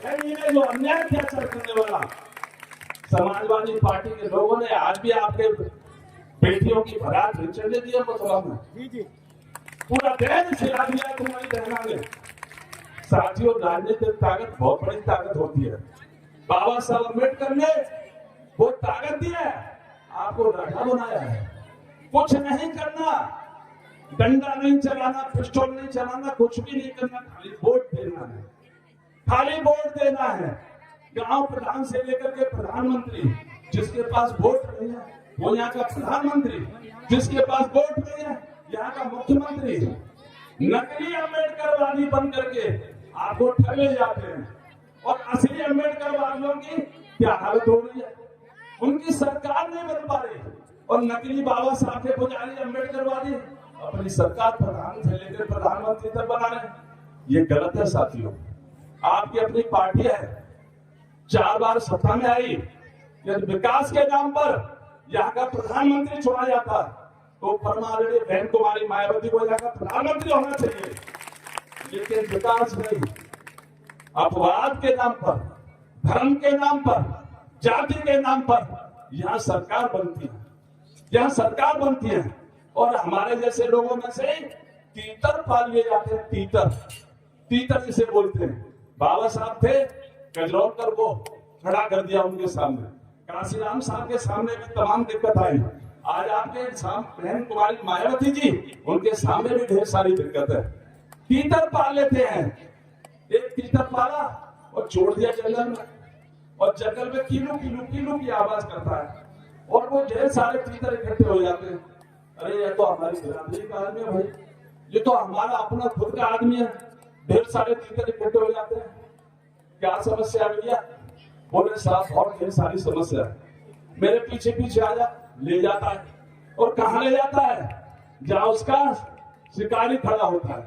इन्हें जो अन्याय अत्याचार करने वाला समाजवादी पार्टी के लोगों ने आज भी आपके बेटियों की बारात चले दी है मथुरा में, पूरा देश हिला दिया तुम्हारी बहना ने। साथियों, राजनीतिक ताकत बहुत बड़ी ताकत होती है। बाबा साहब अम्बेडकर ने वो ताकत दी है, आपको राजा बनाया है। कुछ नहीं करना, डंडा नहीं चलाना, पिस्टल नहीं चलाना, कुछ भी नहीं करना, खाली वोट देना है, खाली वोट देना है। गांव प्रधान से लेकर के प्रधानमंत्री, जिसके पास वोट नहीं है वो यहाँ का प्रधानमंत्री, जिसके पास वोट नहीं है यहाँ का मुख्यमंत्री नकली अम्बेडकरवादी बन करके आपको ठगे जाते हैं। और असली अम्बेडकरवादियों की क्या हालत हो रही है, उनकी सरकार नहीं बन पा रही और नकली बाबा साहब के पुजारी अम्बेडकरवादी अपनी सरकार प्रधान से लेकर प्रधानमंत्री तक बना रहे। ये गलत है साथियों। आपकी अपनी पार्टी है, 4 बार सत्ता में आई, यदि विकास के नाम पर यहाँ का प्रधानमंत्री चुना जाता तो परमाणु बहन कुमारी मायावती को यहाँ का प्रधानमंत्री होना चाहिए। लेकिन विकास नहीं, अपवाद के नाम पर, धर्म के नाम पर, जाति के नाम पर यहाँ सरकार बनती है, यहाँ सरकार बनती है। और हमारे जैसे लोगों में से तीतर पाल लिए जाते हैं। तीतर, तीतर जिसे बोलते हैं। बाबा साहब थे, गजरौलकर को खड़ा कर दिया उनके सामने, काशीराम साहब के सामने भी तमाम दिक्कत आई, आज आपके बहन कुमारी मायावती जी, उनके सामने भी ढेर सारी दिक्कत है। तीतर पाल लेते हैं, एक तीतर पाला और छोड़ दिया जंगल में, और जंगल में कीलू कीलू कीलू की आवाज करता है और वो ढेर सारे तीतर इकट्ठे हो जाते हैं। अरे ये तो हमारी बिरादरी का आदमी है भाई, ये तो हमारा अपना खुद का आदमी है। ढेर सारे तीतर इकट्ठे हो जाते हैं, क्या समस्या है भैया? बोले साहब और ढेर सारी समस्या है, मेरे पीछे पीछे आ जा। ले जाता है और कहाँ ले जाता है? जहाँ उसका शिकारी खड़ा होता है,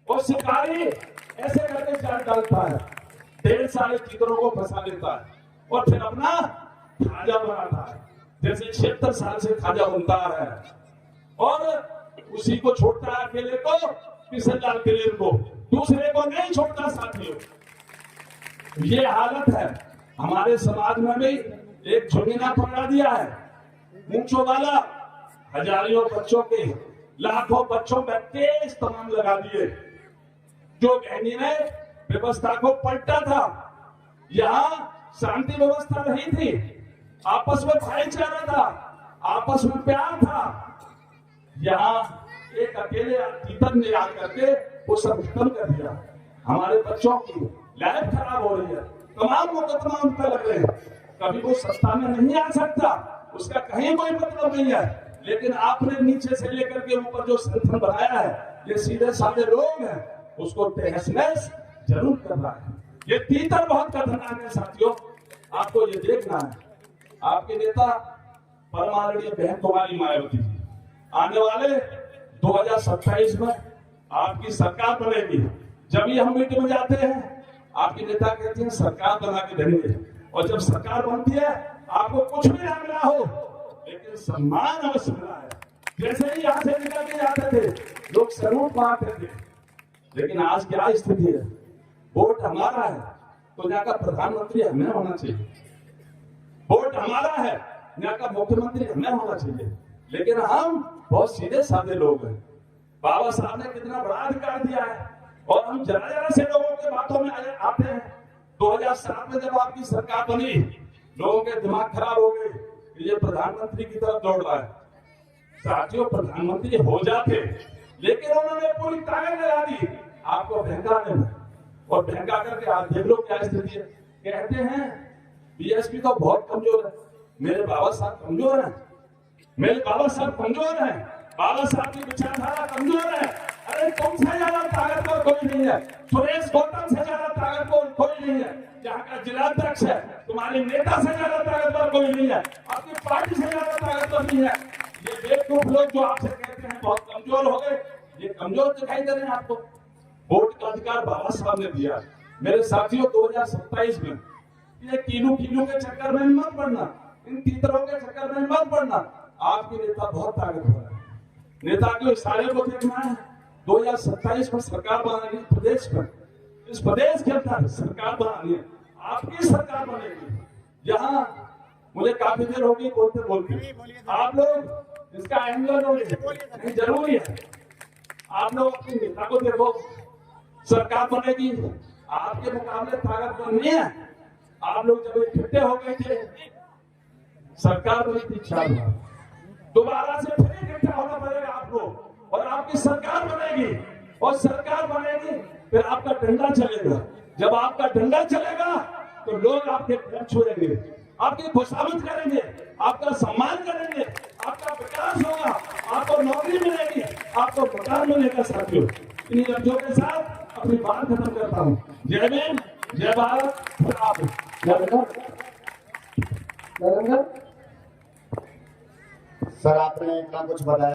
और शिकारी ऐसे करके जाल डालता है, ढेर सारे तीतरों को फंसा लेता है और फिर अपना खाजा बनाता है। जैसे 76 साल से खाजा बनता है और उसी को छोड़ता है, अकेले को, किशन लाल क्लियर को, दूसरे को नहीं छोड़ता साथियों। ये हालत है हमारे समाज में भी। एक झुंझुना पकड़ा दिया है, मूंछों वाला, हजारों बच्चों के, लाखों बच्चों में केस तमाम लगा दिए। जो बहनी ने व्यवस्था को पलटा था, यहाँ शांति व्यवस्था नहीं थी, आपस में भाईचारा था, आपस में प्यार था। यहाँ एक अकेले तीतर ने आकर के वो सब खत्म कर दिया। हमारे बच्चों की लाइफ खराब हो रही है, तमाम मुकदमा उन पर लग रहे हैं। कभी वो सत्ता में नहीं आ सकता, उसका कहीं कोई मतलब नहीं है, लेकिन आपने नीचे से लेकर के ऊपर जो संगठन बनाया है, ये सीधे साधे लोग हैं, उसको तहस नहस जरूर करना है। ये तीतर बहुत खतरनाक है साथियों, आपको ये देखना है। आपके नेता परमाणु बहन कुमारी मायावती जी, आने वाले 2027 में आपकी सरकार बनेगी। जब ये हम मीटिंग में जाते हैं, आपके नेता कहते हैं सरकार बना के देंगे, और जब सरकार बनती है आपको कुछ भी ना मिला हो, लेकिन सम्मान अवश्य मिला है। जैसे ही यहाँ से निकल के जाते थे लोग सैल्यूट मारते थे, लेकिन आज क्या स्थिति है? वोट हमारा है तो यहाँ का प्रधानमंत्री हमें होना चाहिए, वोट हमारा है यहाँ का मुख्यमंत्री हमें होना चाहिए, लेकिन हम बहुत सीधे साधे लोग हैं। बाबा साहब ने कितना बड़ा अधिकार दिया है और हम जरा जरा से लोगों के बातों में आते हैं। 2007 में जब आपकी सरकार बनी, लोगों के दिमाग खराब हो गए कि ये प्रधानमंत्री की तरफ दौड़ रहा है। साथियों, प्रधानमंत्री हो जाते, लेकिन उन्होंने पूरी ताकत लगा दी आपको बहकाने में, और बहका करके आप देख लो क्या स्थिति है। कहते हैं बीएसपी तो बहुत कमजोर है, मेरे बाबा साहब कमजोर है, मेरे बाबा साहब कमजोर है, बाबा साहब की विचारधारा कमजोर है। अरे तुमसे ज्यादा ताकतवर कोई नहीं है, सुरेश गौतम से ज्यादा ताकतवर कोई नहीं है, यहाँ का जिलाध्यक्ष है, तुम्हारे नेता से ज्यादा ताकतवर कोई नहीं है, आपकी पार्टी से ज्यादा ताकतवर नहीं है। ये बेवकूफ लोग जो आपसे कहते हैं बहुत कमजोर हो गए, ये कमजोर दिखाई दे रहे हैं आपको। वोट का अधिकार बाबा साहब ने दिया। मेरे साथियों, 2027 में ये कीलू कीलू के चक्कर में मत पड़ना, इन तीतरों के चक्कर में मत पड़ना। आपके नेता बहुत ताकतवर है, नेता के इशारे को देखना है। 2027 में सरकार बनाएगी प्रदेश में, इस प्रदेश के अंदर सरकार बनानी है, आपकी सरकार बनेगी। यहाँ मुझे काफी देर होगी बोलते बोलते, आप लोग इसका एंगल होंगे जरूरी है। आप लोग अपनी नेता को देखो, सरकार बनेगी, आपके मुकाबले ताकत बननी है। आप लोग जब इकट्ठे हो गए थे, सरकार बनी थी 4 बार, दोबारा से फिर इकट्ठा होना पड़ेगा आपको, और आपकी सरकार बनेगी, और सरकार बनेगी फिर आपका डंडा चलेगा। जब आपका डंडा चलेगा तो लोग आपके पैर छुएंगे, आपकी खुशामद करेंगे, आपका सम्मान करेंगे, आपका विकास होगा, आपको नौकरी मिलेगी, आपको मकान मिलेगा। साथियों, इन्हीं लफ्जों के साथ अपनी बात खत्म करता हूँ। जय भीम, जय भारत, सर आपने इतना कुछ बताया।